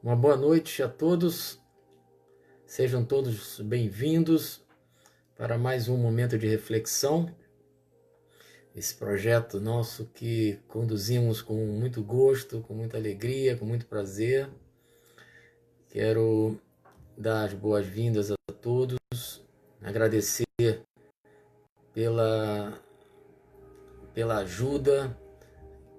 Uma boa noite a todos, sejam todos bem-vindos para mais um momento de reflexão. Esse projeto nosso que conduzimos com muito gosto, com muita alegria, com muito prazer. Quero dar as boas-vindas a todos, agradecer pela ajuda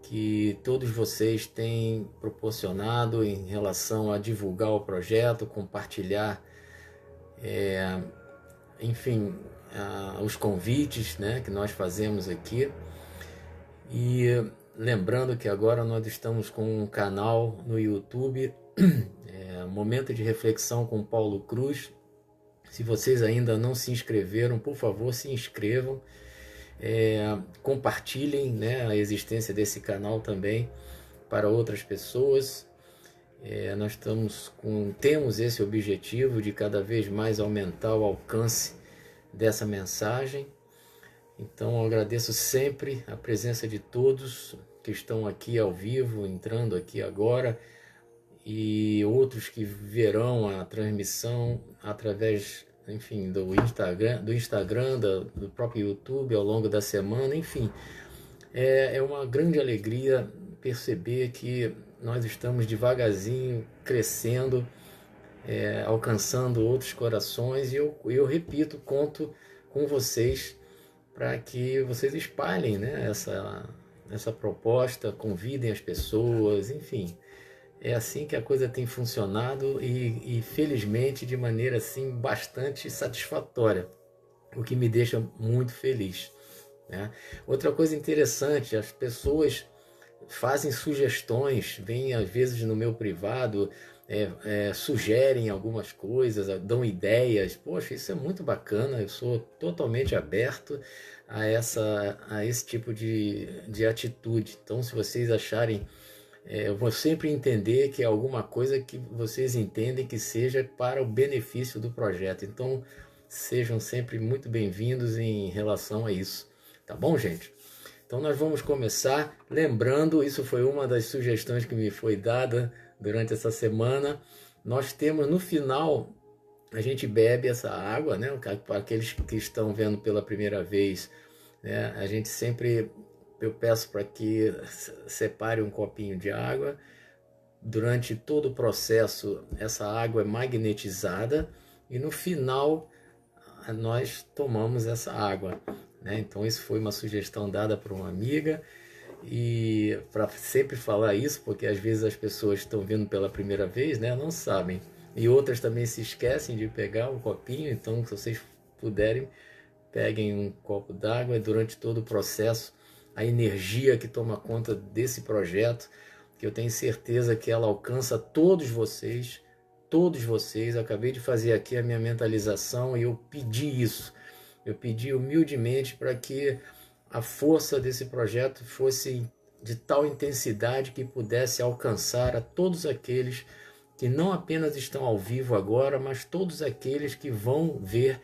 que todos vocês têm proporcionado em relação a divulgar o projeto, compartilhar, enfim, os convites, né, que nós fazemos aqui. E lembrando que agora nós estamos com um canal no YouTube, Momento de Reflexão com Paulo Cruz. Se vocês ainda não se inscreveram, por favor, se inscrevam. Compartilhem, né, a existência desse canal também para outras pessoas. Nós temos esse objetivo de cada vez mais aumentar o alcance dessa mensagem. Então eu agradeço sempre a presença de todos que estão aqui ao vivo, entrando aqui agora, e outros que verão a transmissão através, enfim, do Instagram, do próprio YouTube ao longo da semana. Enfim, é uma grande alegria perceber que nós estamos devagarzinho crescendo, alcançando outros corações, e eu repito, conto com vocês para que vocês espalhem, né, essa proposta, convidem as pessoas, enfim. É assim que a coisa tem funcionado e felizmente de maneira assim bastante satisfatória, o que me deixa muito feliz, né? Outra coisa interessante, as pessoas fazem sugestões, vêm às vezes no meu privado, sugerem algumas coisas, dão ideias. Poxa, isso é muito bacana, eu sou totalmente aberto a esse tipo de atitude. Então, se vocês acharem, eu vou sempre entender que é alguma coisa que vocês entendem que seja para o benefício do projeto. Então, sejam sempre muito bem-vindos em relação a isso. Tá bom, gente? Então nós vamos começar, lembrando, isso foi uma das sugestões que me foi dada durante essa semana. Nós temos no final, a gente bebe essa água, né? Para aqueles que estão vendo pela primeira vez, né? A gente sempre, eu peço para que separe um copinho de água. Durante todo o processo, essa água é magnetizada e no final nós tomamos essa água, né? Então isso foi uma sugestão dada por uma amiga, e para sempre falar isso, porque às vezes as pessoas estão vendo pela primeira vez, né, não sabem, e outras também se esquecem de pegar um copinho. Então, se vocês puderem, peguem um copo d'água, e durante todo o processo, a energia que toma conta desse projeto, que eu tenho certeza que ela alcança todos vocês, todos vocês. Acabei de fazer aqui a minha mentalização e eu pedi isso. Eu pedi humildemente para que a força desse projeto fosse de tal intensidade que pudesse alcançar a todos aqueles que não apenas estão ao vivo agora, mas todos aqueles que vão ver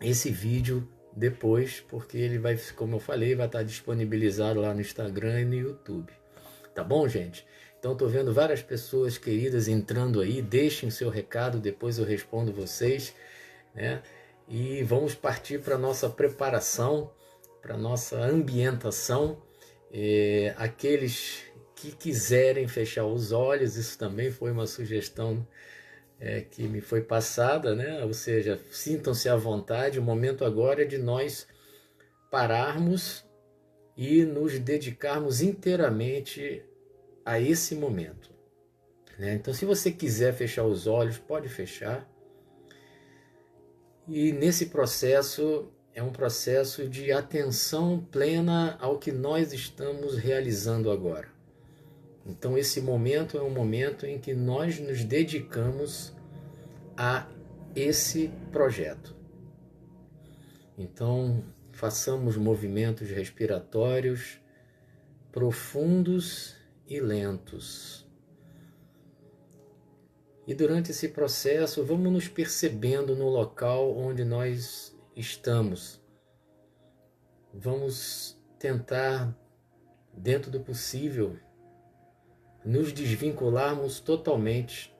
esse vídeo depois, porque ele vai, como eu falei, vai estar disponibilizado lá no Instagram e no YouTube. Tá bom, gente? Então, estou vendo várias pessoas queridas entrando aí. Deixem seu recado, depois eu respondo vocês, né? E vamos partir para a nossa preparação, para a nossa ambientação. Aqueles que quiserem fechar os olhos, isso também foi uma sugestão que me foi passada, né? Ou seja, sintam-se à vontade. O momento agora é de nós pararmos e nos dedicarmos inteiramente a esse momento, né? Então, se você quiser fechar os olhos, pode fechar. E nesse processo, é um processo de atenção plena ao que nós estamos realizando agora. Então, esse momento é um momento em que nós nos dedicamos a esse projeto. Então, façamos movimentos respiratórios profundos e lentos. E durante esse processo, vamos nos percebendo no local onde nós estamos. Vamos tentar, dentro do possível, nos desvincularmos totalmente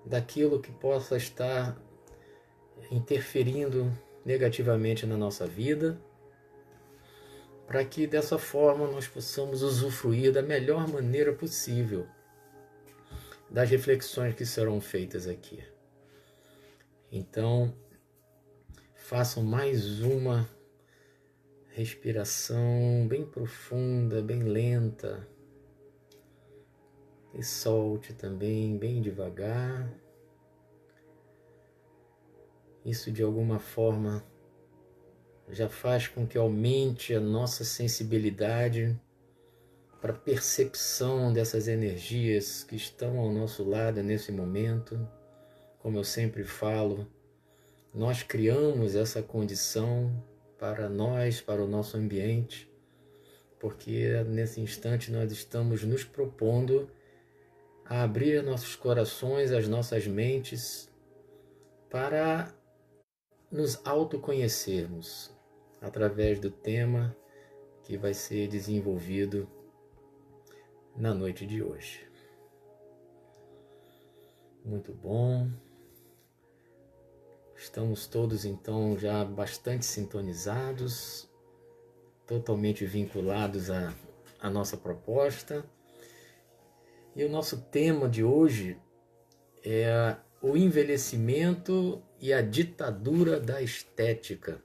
daquilo que possa estar interferindo negativamente na nossa vida, para que dessa forma nós possamos usufruir da melhor maneira possível das reflexões que serão feitas aqui. Então, façam mais uma respiração bem profunda, bem lenta, e solte também bem devagar. Isso de alguma forma já faz com que aumente a nossa sensibilidade para a percepção dessas energias que estão ao nosso lado nesse momento. Como eu sempre falo, nós criamos essa condição para nós, para o nosso ambiente, porque nesse instante nós estamos nos propondo a abrir nossos corações, as nossas mentes, para nos autoconhecermos através do tema que vai ser desenvolvido na noite de hoje. Muito bom. Estamos todos então já bastante sintonizados, totalmente vinculados à nossa proposta. E o nosso tema de hoje é o envelhecimento e a ditadura da estética.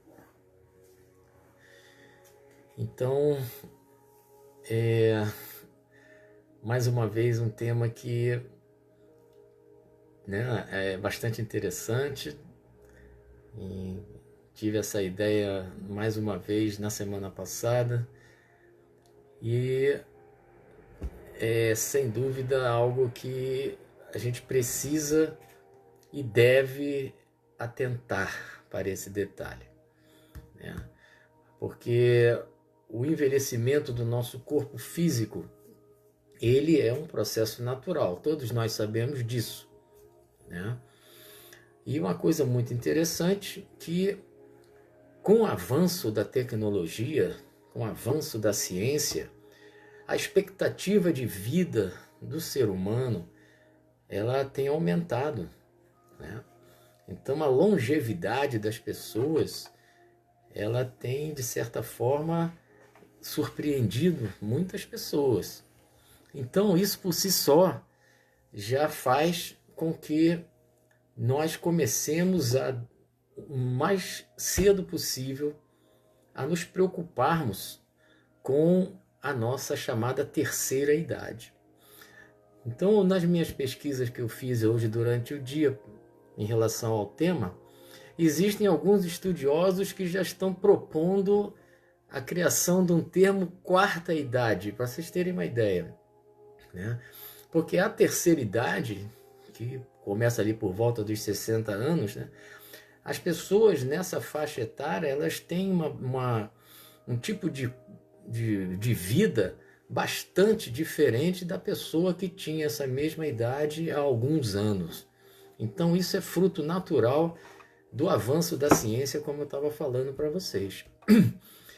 Então, mais uma vez um tema que é bastante interessante. E tive essa ideia mais uma vez na semana passada e é sem dúvida algo que a gente precisa e deve atentar para esse detalhe, né? Porque o envelhecimento do nosso corpo físico, ele é um processo natural, todos nós sabemos disso, né? E uma coisa muito interessante que com o avanço da tecnologia, com o avanço da ciência, a expectativa de vida do ser humano, ela tem aumentado, né? Então a longevidade das pessoas, ela tem de certa forma surpreendido muitas pessoas. Então isso por si só já faz com que nós comecemos o mais cedo possível a nos preocuparmos com a nossa chamada terceira idade. Então, nas minhas pesquisas que eu fiz hoje durante o dia em relação ao tema, existem alguns estudiosos que já estão propondo a criação de um termo quarta idade, para vocês terem uma ideia, né? Porque a terceira idade, que começa ali por volta dos 60 anos, né? As pessoas nessa faixa etária, elas têm um tipo de vida bastante diferente da pessoa que tinha essa mesma idade há alguns anos. Então isso é fruto natural do avanço da ciência, como eu estava falando para vocês.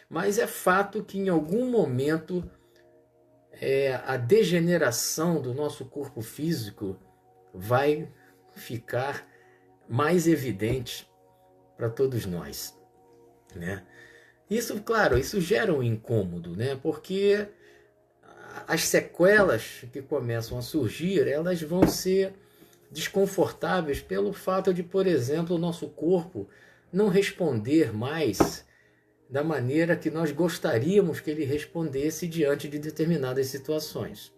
Mas é fato que em algum momento a degeneração do nosso corpo físico vai ficar mais evidente para todos nós, né? Isso, claro, isso gera um incômodo, né? Porque as sequelas que começam a surgir, elas vão ser desconfortáveis pelo fato de, por exemplo, o nosso corpo não responder mais da maneira que nós gostaríamos que ele respondesse diante de determinadas situações,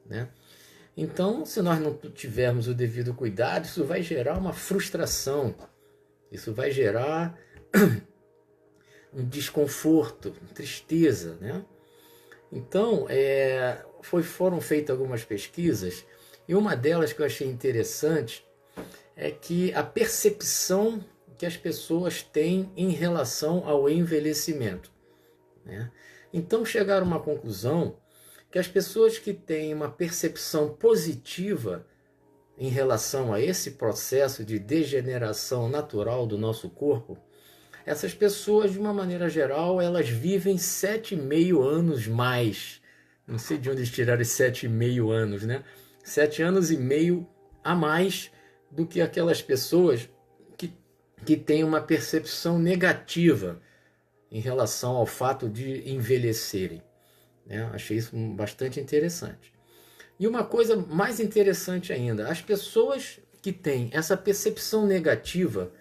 né? Então, se nós não tivermos o devido cuidado, isso vai gerar uma frustração, isso vai gerar um desconforto, tristeza, né? Então, foram feitas algumas pesquisas, e uma delas que eu achei interessante é que a percepção que as pessoas têm em relação ao envelhecimento, né? Então chegaram a uma conclusão que as pessoas que têm uma percepção positiva em relação a esse processo de degeneração natural do nosso corpo, essas pessoas, de uma maneira geral, elas vivem 7,5 anos mais Não sei de onde eles tiraram os 7,5 anos, né? 7 anos e meio a mais do que aquelas pessoas que têm uma percepção negativa em relação ao fato de envelhecerem, né? Achei isso bastante interessante. E uma coisa mais interessante ainda, as pessoas que têm essa percepção negativa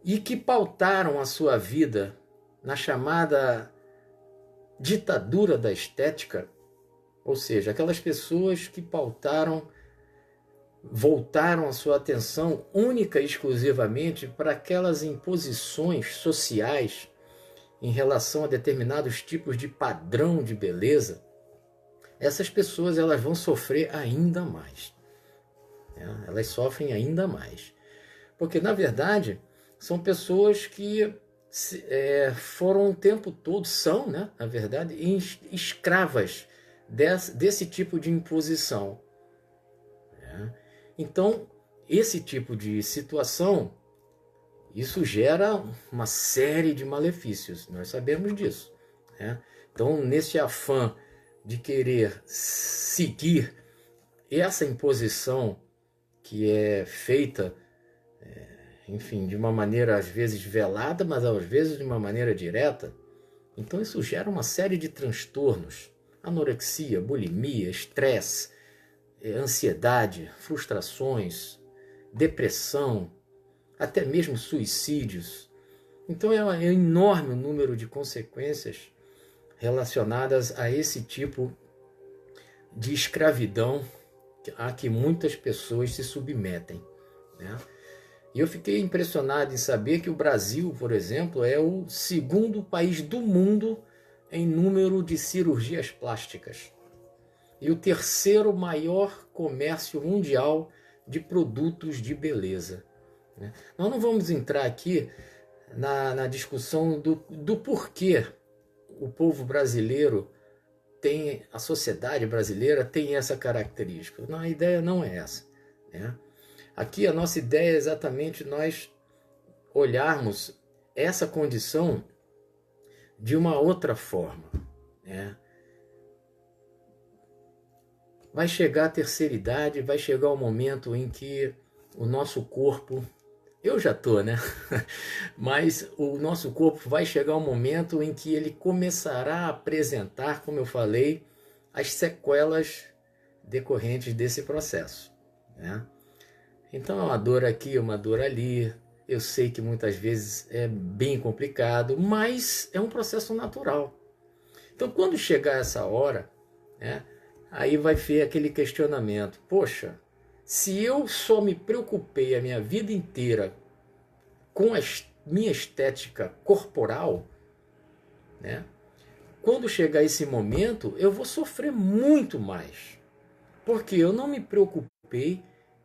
e que pautaram a sua vida na chamada ditadura da estética, ou seja, aquelas pessoas que voltaram a sua atenção única e exclusivamente para aquelas imposições sociais em relação a determinados tipos de padrão de beleza, essas pessoas elas vão sofrer ainda mais, né? Elas sofrem ainda mais, porque na verdade são pessoas que foram o tempo todo, são, né, na verdade, escravas desse tipo de imposição, né? Então, esse tipo de situação, isso gera uma série de malefícios, nós sabemos disso, né? Então, nesse afã de querer seguir essa imposição que é feita, enfim, de uma maneira às vezes velada, mas às vezes de uma maneira direta, então isso gera uma série de transtornos: anorexia, bulimia, estresse, ansiedade, frustrações, depressão, até mesmo suicídios. Então é um enorme número de consequências relacionadas a esse tipo de escravidão a que muitas pessoas se submetem, né? E eu fiquei impressionado em saber que o Brasil, por exemplo, é o segundo país do mundo em número de cirurgias plásticas e o terceiro maior comércio mundial de produtos de beleza, né? Nós não vamos entrar aqui na discussão do porquê o povo brasileiro tem, a sociedade brasileira tem essa característica. Não, a ideia não é essa, né? Aqui a nossa ideia é exatamente nós olharmos essa condição de uma outra forma, né? Vai chegar a terceira idade, vai chegar o momento em que o nosso corpo, eu já estou, né? Mas o nosso corpo vai chegar um momento em que ele começará a apresentar, como eu falei, as sequelas decorrentes desse processo, né? Então é uma dor aqui, uma dor ali. Eu sei que muitas vezes é bem complicado, mas é um processo natural. Então quando chegar essa hora, né, aí vai vir aquele questionamento: poxa, se eu só me preocupei a minha vida inteira com a minha estética corporal, né, quando chegar esse momento eu vou sofrer muito mais, porque eu não me preocupei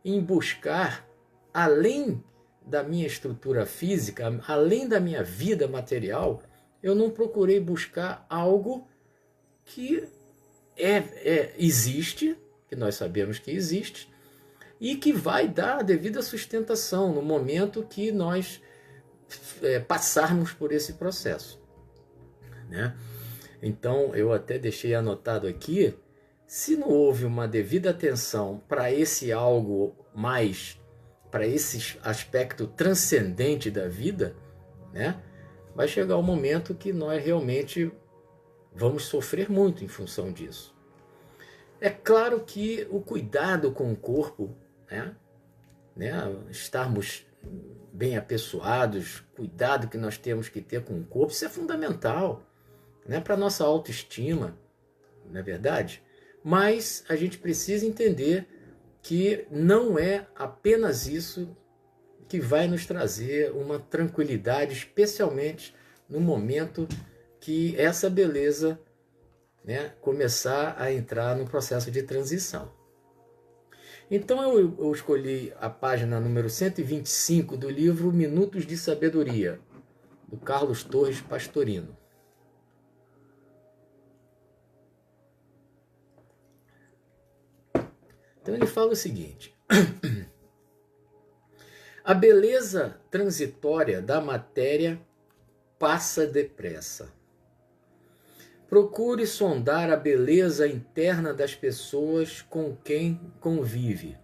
em buscar, além da minha estrutura física, além da minha vida material, eu não procurei buscar algo que existe, que nós sabemos que existe, e que vai dar a devida sustentação no momento que nós passarmos por esse processo, né? Então, eu até deixei anotado aqui: se não houve uma devida atenção para esse algo mais, para esse aspecto transcendente da vida, né, vai chegar o momento que nós realmente vamos sofrer muito em função disso. É claro que o cuidado com o corpo, né, estarmos bem apessoados, cuidado que nós temos que ter com o corpo, isso é fundamental, né, para a nossa autoestima, não é verdade? Mas a gente precisa entender que não é apenas isso que vai nos trazer uma tranquilidade, especialmente no momento que essa beleza, né, começar a entrar no processo de transição. Então eu escolhi a página número 125 do livro Minutos de Sabedoria, do Carlos Torres Pastorino. Então ele fala o seguinte: a beleza transitória da matéria passa depressa. Procure sondar a beleza interna das pessoas com quem convive.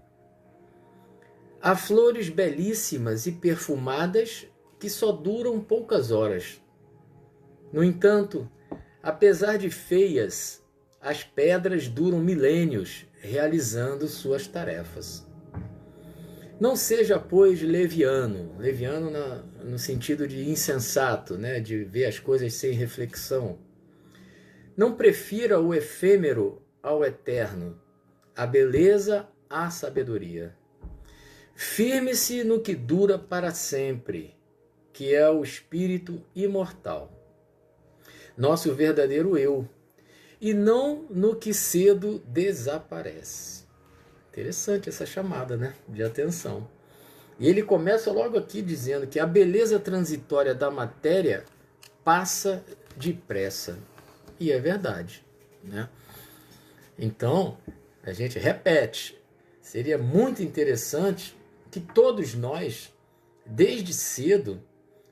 Há flores belíssimas e perfumadas que só duram poucas horas. No entanto, apesar de feias, as pedras duram milênios realizando suas tarefas. Não seja, pois, leviano no sentido de insensato, né? De ver as coisas sem reflexão. Não prefira o efêmero ao eterno, a beleza à sabedoria. Firme-se no que dura para sempre, que é o espírito imortal, nosso verdadeiro eu, e não no que cedo desaparece. Interessante essa chamada, né? De atenção. E ele começa logo aqui dizendo que a beleza transitória da matéria passa depressa. E é verdade, né? Então, a gente repete, seria muito interessante que todos nós, desde cedo,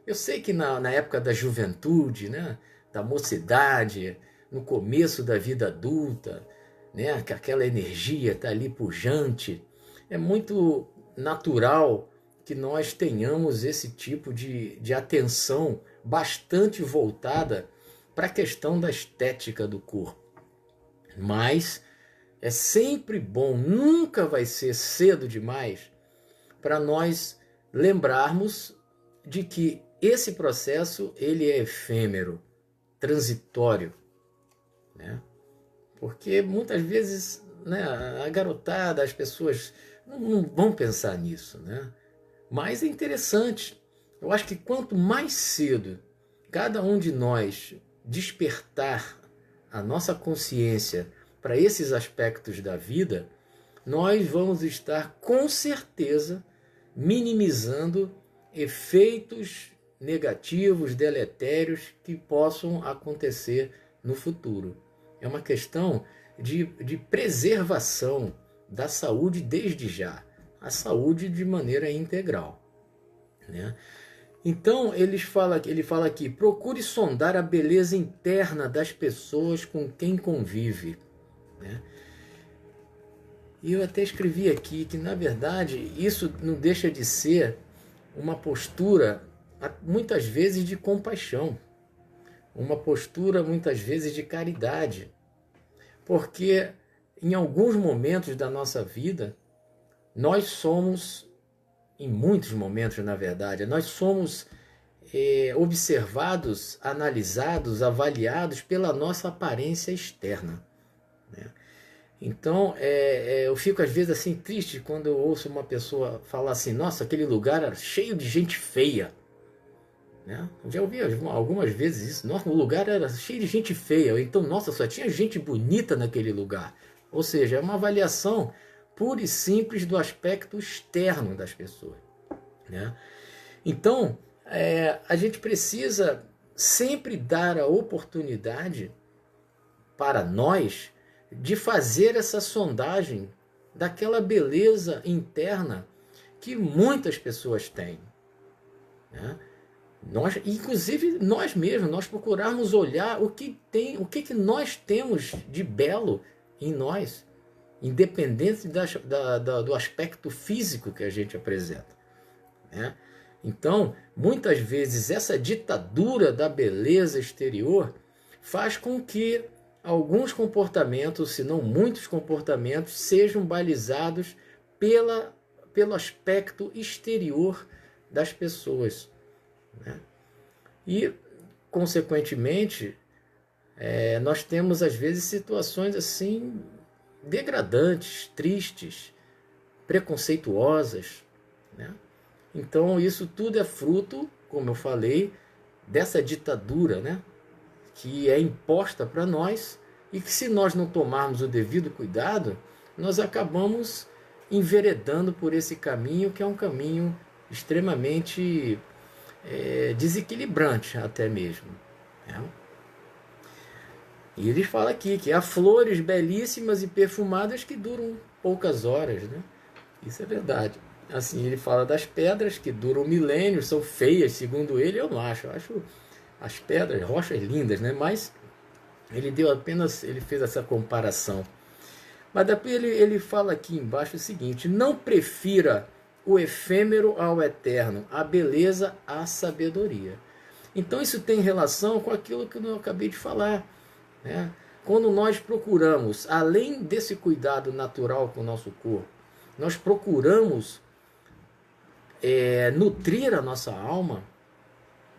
eu sei que na época da juventude, né, da mocidade, no começo da vida adulta, né, que aquela energia está ali pujante, é muito natural que nós tenhamos esse tipo de atenção bastante voltada para a questão da estética do corpo. Mas é sempre bom, nunca vai ser cedo demais para nós lembrarmos de que esse processo ele é efêmero, transitório, né? Porque muitas vezes, né, a garotada, as pessoas não vão pensar nisso, né? Mas é interessante. Eu acho que quanto mais cedo cada um de nós despertar a nossa consciência para esses aspectos da vida, nós vamos estar com certeza minimizando efeitos negativos, deletérios que possam acontecer no futuro. É uma questão de preservação da saúde desde já, a saúde de maneira integral, né? Então ele fala aqui, procure sondar a beleza interna das pessoas com quem convive, né? E eu até escrevi aqui que, na verdade, isso não deixa de ser uma postura, muitas vezes, de compaixão, uma postura, muitas vezes, de caridade, porque em alguns momentos da nossa vida, nós somos, em muitos momentos, na verdade, nós somos observados, analisados, avaliados pela nossa aparência externa, né? Então, eu fico às vezes assim triste quando eu ouço uma pessoa falar assim, nossa, aquele lugar era cheio de gente feia, né? Eu já ouvi algumas vezes isso, nossa, o lugar era cheio de gente feia, ou então, nossa, só tinha gente bonita naquele lugar. Ou seja, é uma avaliação pura e simples do aspecto externo das pessoas, né? Então, a gente precisa sempre dar a oportunidade para nós de fazer essa sondagem daquela beleza interna que muitas pessoas têm, né? Inclusive nós mesmos, nós procurarmos olhar o que nós temos de belo em nós, independente do aspecto físico que a gente apresenta, né? Então, muitas vezes essa ditadura da beleza exterior faz com que alguns comportamentos, se não muitos comportamentos, sejam balizados pelo aspecto exterior das pessoas, né? E, consequentemente, nós temos às vezes situações assim degradantes, tristes, preconceituosas, né? Então isso tudo é fruto, como eu falei, dessa ditadura, né, que é imposta para nós e que, se nós não tomarmos o devido cuidado, nós acabamos enveredando por esse caminho, que é um caminho extremamente desequilibrante até mesmo, né? E ele fala aqui que há flores belíssimas e perfumadas que duram poucas horas, né? Isso é verdade. Assim, ele fala das pedras que duram milênios, são feias, segundo ele, eu não acho. Eu acho as pedras, rochas lindas, né? Mas Ele fez essa comparação. Mas depois ele fala aqui embaixo o seguinte: não prefira o efêmero ao eterno, a beleza à sabedoria. Então isso tem relação com aquilo que eu acabei de falar, né? Quando nós procuramos, além desse cuidado natural com o nosso corpo, nós procuramos nutrir a nossa alma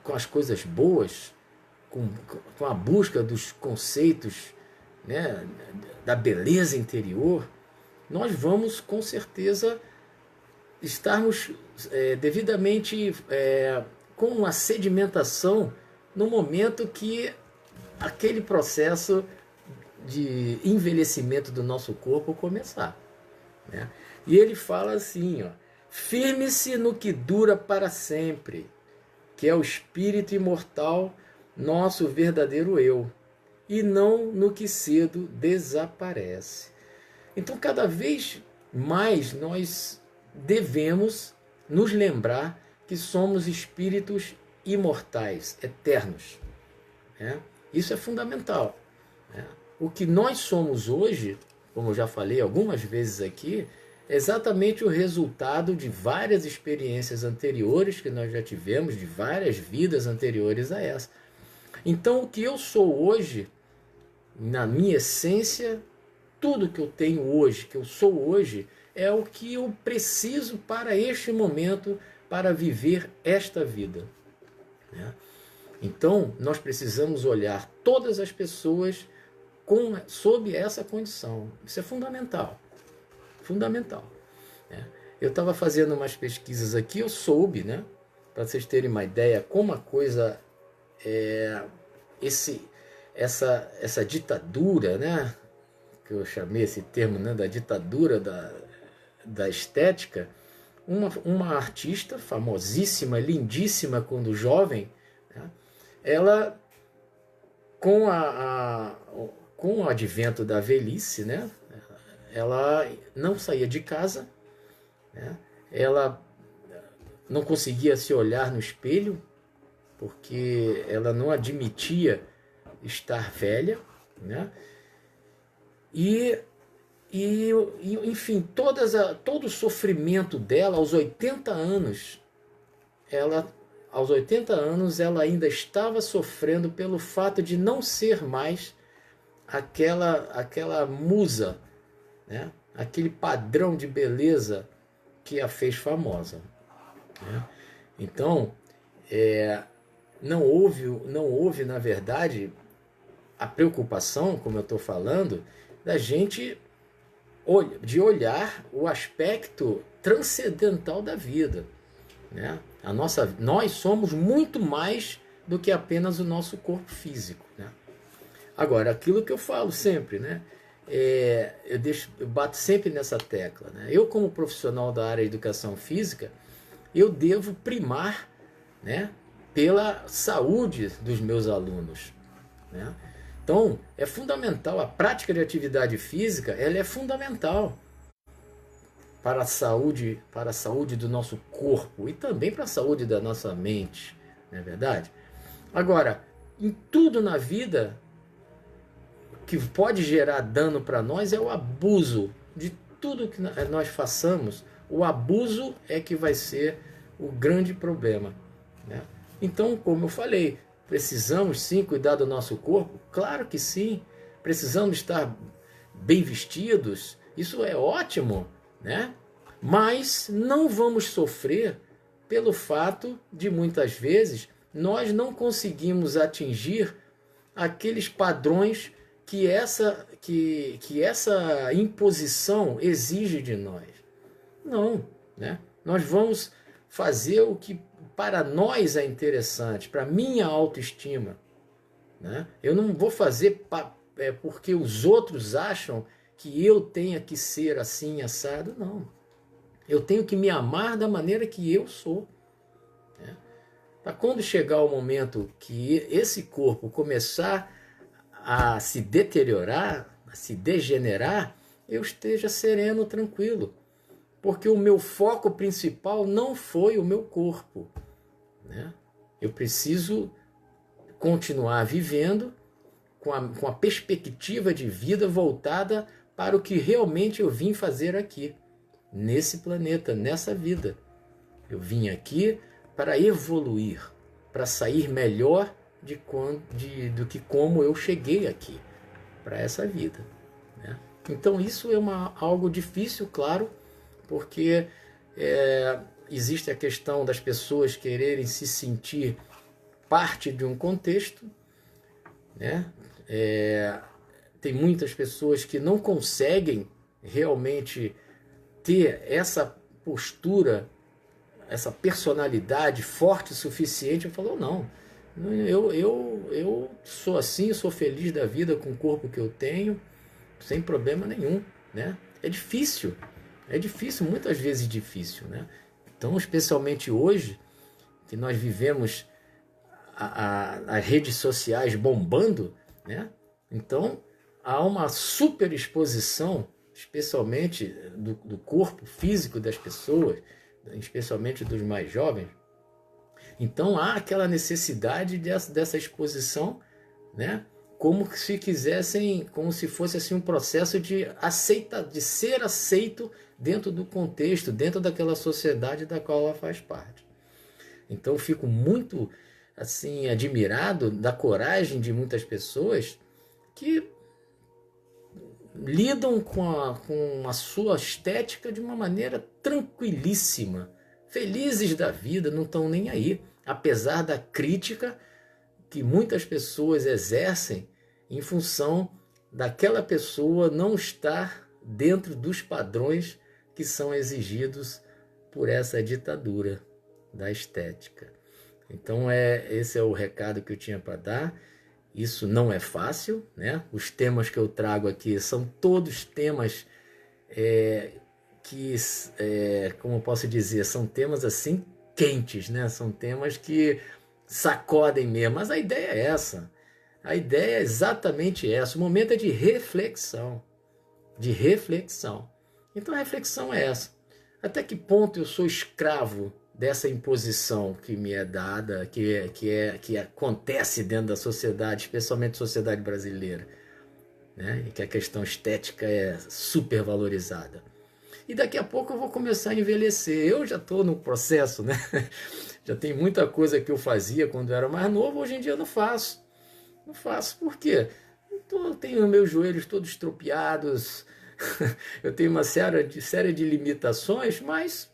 com as coisas boas, com a busca dos conceitos, né, da beleza interior, nós vamos com certeza estarmos devidamente com uma sedimentação no momento que aquele processo de envelhecimento do nosso corpo começar, né? E ele fala assim, ó: firme-se no que dura para sempre, que é o espírito imortal, nosso verdadeiro eu, e não no que cedo desaparece. Então, cada vez mais nós devemos nos lembrar que somos espíritos imortais, eternos, né? Isso é fundamental, né? O que nós somos hoje, como eu já falei algumas vezes aqui, é exatamente o resultado de várias experiências anteriores que nós já tivemos, de várias vidas anteriores a essa. Então, o que eu sou hoje, na minha essência, tudo que eu tenho hoje, que eu sou hoje, é o que eu preciso para este momento, para viver esta vida, né? Então, nós precisamos olhar todas as pessoas sob essa condição. Isso é fundamental. Fundamental, né? Eu estava fazendo umas pesquisas aqui, eu soube, né, para vocês terem uma ideia, como a coisa essa ditadura, né, que eu chamei esse termo, né, da ditadura da estética. Uma artista famosíssima, lindíssima quando jovem, né, ela, com o advento da velhice, né, ela não saía de casa, né, ela não conseguia se olhar no espelho, porque ela não admitia estar velha, né? Enfim, todo o sofrimento dela aos 80 anos, aos 80 anos ela ainda estava sofrendo pelo fato de não ser mais aquela musa, né? Aquele padrão de beleza que a fez famosa, né? Então, não houve, na verdade, a preocupação, como eu estou falando, da gente de olhar o aspecto transcendental da vida, né? Nós somos muito mais do que apenas o nosso corpo físico, né? Agora, aquilo que eu falo sempre, né? Eu bato sempre nessa tecla, né? Eu, como profissional da área de educação física, eu devo primar, né, pela saúde dos meus alunos, né? Então, é fundamental, a prática de atividade física, ela é fundamental para a saúde do nosso corpo e também para a saúde da nossa mente, não é verdade? Agora, em tudo na vida que pode gerar dano para nós é o abuso de tudo que nós façamos. O abuso é que vai ser o grande problema, né? Então, como eu falei, precisamos sim cuidar do nosso corpo? Claro que sim. Precisamos estar bem vestidos? Isso é ótimo, né? Mas não vamos sofrer pelo fato de muitas vezes nós não conseguimos atingir aqueles padrões que essa imposição exige de nós. Não, né? Nós vamos fazer o que para nós é interessante, para minha autoestima, né? Eu não vou fazer porque os outros acham que eu tenha que ser assim, assado, não. Eu tenho que me amar da maneira que eu sou, né? Para quando chegar o momento que esse corpo começar a se deteriorar, a se degenerar, eu esteja sereno, tranquilo. Porque o meu foco principal não foi o meu corpo, né? Eu preciso continuar vivendo com a perspectiva de vida voltada para o que realmente eu vim fazer aqui, nesse planeta, nessa vida. Eu vim aqui para evoluir, para sair melhor do que como eu cheguei aqui, para essa vida, né? Então isso é algo difícil, claro, porque existe a questão das pessoas quererem se sentir parte de um contexto, né? Tem muitas pessoas que não conseguem realmente ter essa postura, essa personalidade forte o suficiente. Eu falo, não, eu sou assim, sou feliz da vida com o corpo que eu tenho, sem problema nenhum, né? É difícil, muitas vezes difícil, né? Então, especialmente hoje, que nós vivemos as redes sociais bombando, né? Então, há uma superexposição, especialmente do corpo físico das pessoas, especialmente dos mais jovens. Então, há aquela necessidade dessa exposição, né? Como se quisessem, como se fosse assim um processo de ser aceito dentro do contexto, dentro daquela sociedade da qual ela faz parte. Então, eu fico muito assim admirado da coragem de muitas pessoas que lidam com a sua estética de uma maneira tranquilíssima, felizes da vida, não estão nem aí, apesar da crítica que muitas pessoas exercem em função daquela pessoa não estar dentro dos padrões que são exigidos por essa ditadura da estética. Então esse é o recado que eu tinha para dar. Isso não é fácil, né? Os temas que eu trago aqui são todos temas como eu posso dizer, são temas assim quentes, né? São temas que sacodem mesmo, mas a ideia é essa. A ideia é exatamente essa. O momento é de reflexão. De reflexão. Então a reflexão é essa. Até que ponto eu sou escravo dessa imposição que me é dada, que acontece dentro da sociedade, especialmente a sociedade brasileira, né? E que a questão estética é super valorizada. E daqui a pouco eu vou começar a envelhecer. Eu já estou no processo, né? Já tem muita coisa que eu fazia quando eu era mais novo, hoje em dia eu não faço. Não faço. Por quê? Eu tenho meus joelhos todos estropiados, eu tenho uma série de limitações, mas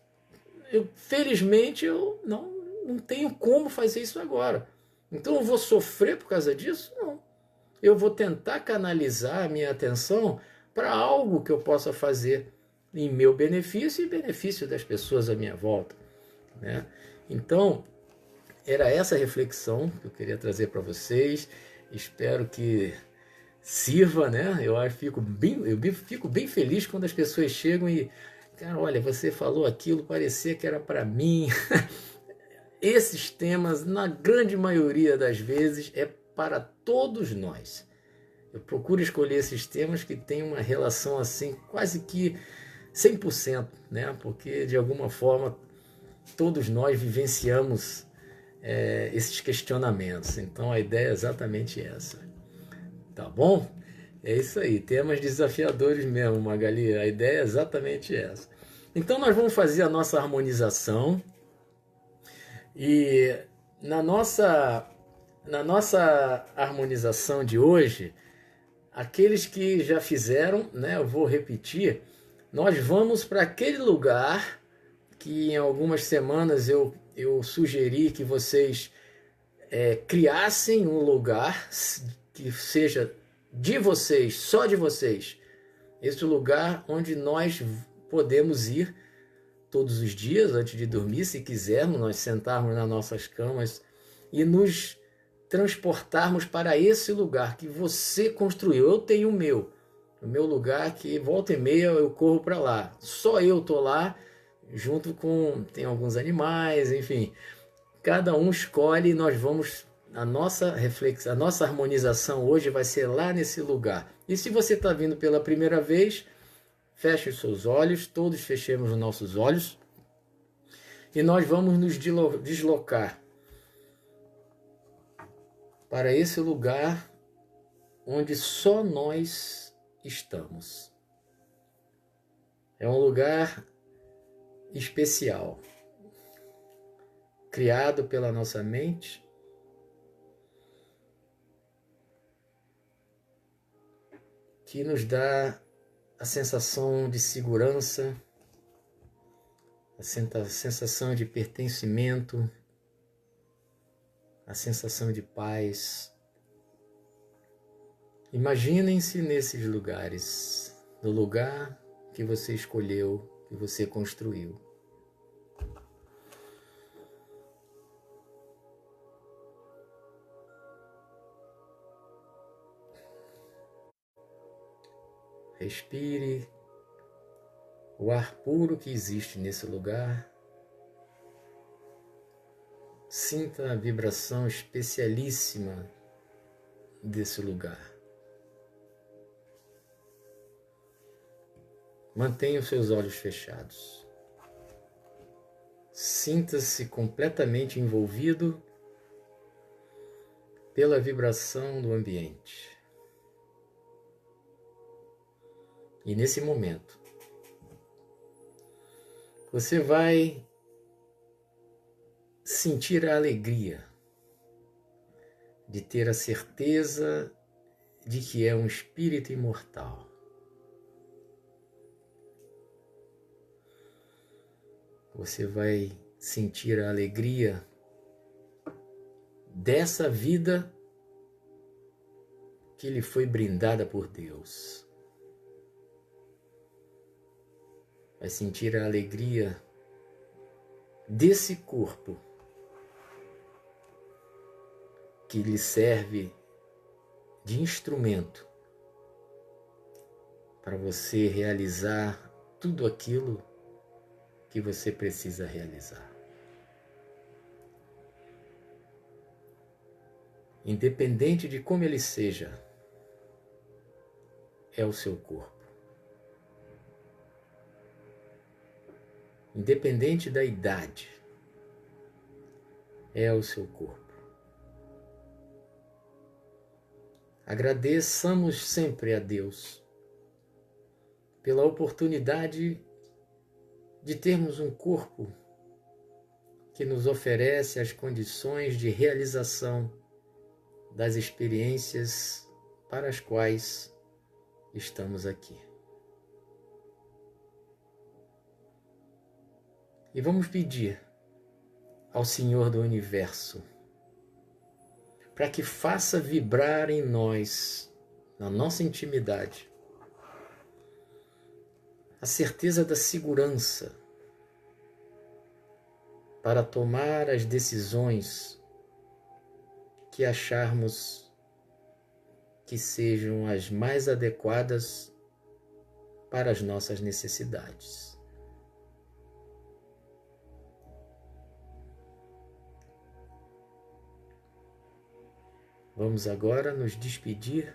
felizmente eu não tenho como fazer isso agora. Então eu vou sofrer por causa disso? Não. Eu vou tentar canalizar a minha atenção para algo que eu possa fazer em meu benefício e benefício das pessoas à minha volta, né? Então, era essa reflexão que eu queria trazer para vocês. Espero que sirva, né? Eu fico bem feliz quando as pessoas chegam e, cara, olha, você falou aquilo, parecia que era para mim. Esses temas, na grande maioria das vezes, é para todos nós. Eu procuro escolher esses temas que têm uma relação assim, quase que 100%, né? Porque, de alguma forma, todos nós vivenciamos esses questionamentos. Então, a ideia é exatamente essa. Tá bom? É isso aí. Temas desafiadores mesmo, Magali. A ideia é exatamente essa. Então, nós vamos fazer a nossa harmonização. E na nossa harmonização de hoje, aqueles que já fizeram, né? Eu vou repetir. Nós vamos para aquele lugar que em algumas semanas eu sugeri que vocês criassem um lugar que seja de vocês, só de vocês. Esse lugar onde nós podemos ir todos os dias antes de dormir, se quisermos, nós sentarmos nas nossas camas e nos transportarmos para esse lugar que você construiu. Eu tenho o meu lugar que volta e meia eu corro para lá. Só eu tô lá, junto com... tem alguns animais, enfim. Cada um escolhe e nós vamos... A nossa reflexão, a nossa harmonização hoje vai ser lá nesse lugar. E se você está vindo pela primeira vez, feche os seus olhos, todos fechemos os nossos olhos. E nós vamos nos deslocar para esse lugar onde só nós estamos. É um lugar especial, criado pela nossa mente, que nos dá a sensação de segurança, a sensação de pertencimento, a sensação de paz. Imaginem-se nesses lugares, no lugar que você escolheu, que você construiu. Respire o ar puro que existe nesse lugar. Sinta a vibração especialíssima desse lugar. Mantenha os seus olhos fechados. Sinta-se completamente envolvido pela vibração do ambiente. E nesse momento, você vai sentir a alegria de ter a certeza de que é um espírito imortal. Você vai sentir a alegria dessa vida que lhe foi brindada por Deus. Vai sentir a alegria desse corpo que lhe serve de instrumento para você realizar tudo aquilo que você precisa realizar. Independente de como ele seja, é o seu corpo. Independente da idade, é o seu corpo. Agradeçamos sempre a Deus pela oportunidade de termos um corpo que nos oferece as condições de realização das experiências para as quais estamos aqui. E vamos pedir ao Senhor do Universo para que faça vibrar em nós, na nossa intimidade, a certeza da segurança para tomar as decisões que acharmos que sejam as mais adequadas para as nossas necessidades. Vamos agora nos despedir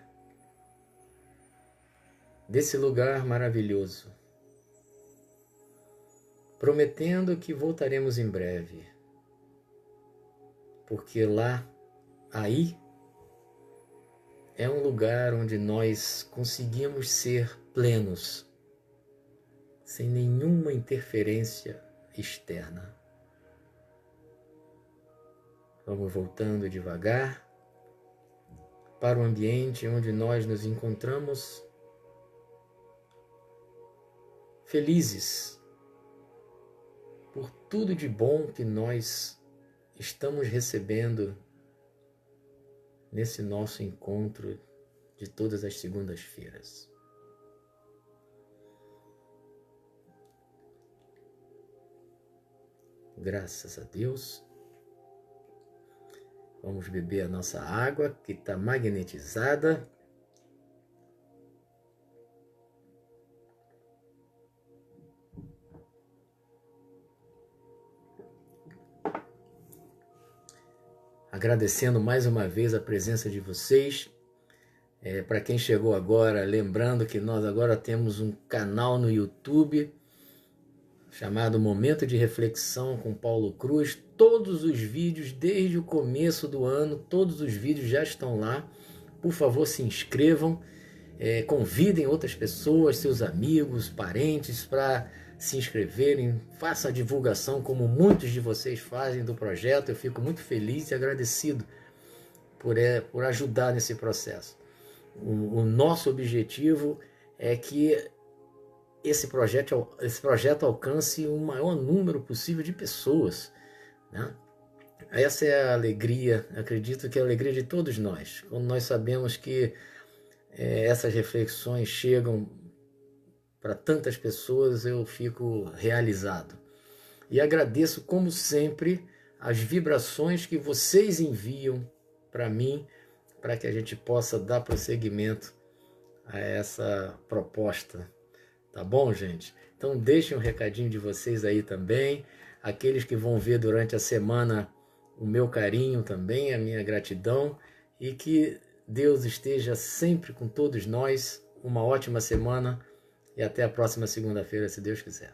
desse lugar maravilhoso, prometendo que voltaremos em breve, porque aí, é um lugar onde nós conseguimos ser plenos, sem nenhuma interferência externa. Vamos voltando devagar para o ambiente onde nós nos encontramos, felizes por tudo de bom que nós estamos recebendo nesse nosso encontro de todas as segundas-feiras. Graças a Deus. Vamos beber a nossa água, que está magnetizada. Agradecendo mais uma vez a presença de vocês. Para quem chegou agora, lembrando que nós agora temos um canal no YouTube chamado Momento de Reflexão com Paulo Cruz. Todos os vídeos, desde o começo do ano, todos os vídeos já estão lá. por favor, se inscrevam, convidem outras pessoas, seus amigos, parentes, para se inscreverem, façam a divulgação como muitos de vocês fazem do projeto. Eu fico muito feliz e agradecido por ajudar nesse processo. O nosso objetivo é que esse projeto alcance o maior número possível de pessoas, né? Essa é a alegria, acredito que é a alegria de todos nós, quando nós sabemos que essas reflexões chegam para tantas pessoas. Eu fico realizado. E agradeço, como sempre, as vibrações que vocês enviam para mim, para que a gente possa dar prosseguimento a essa proposta. Tá bom, gente? Então deixem um recadinho de vocês aí também. Aqueles que vão ver durante a semana, o meu carinho também, a minha gratidão. E que Deus esteja sempre com todos nós. Uma ótima semana e até a próxima segunda-feira, se Deus quiser.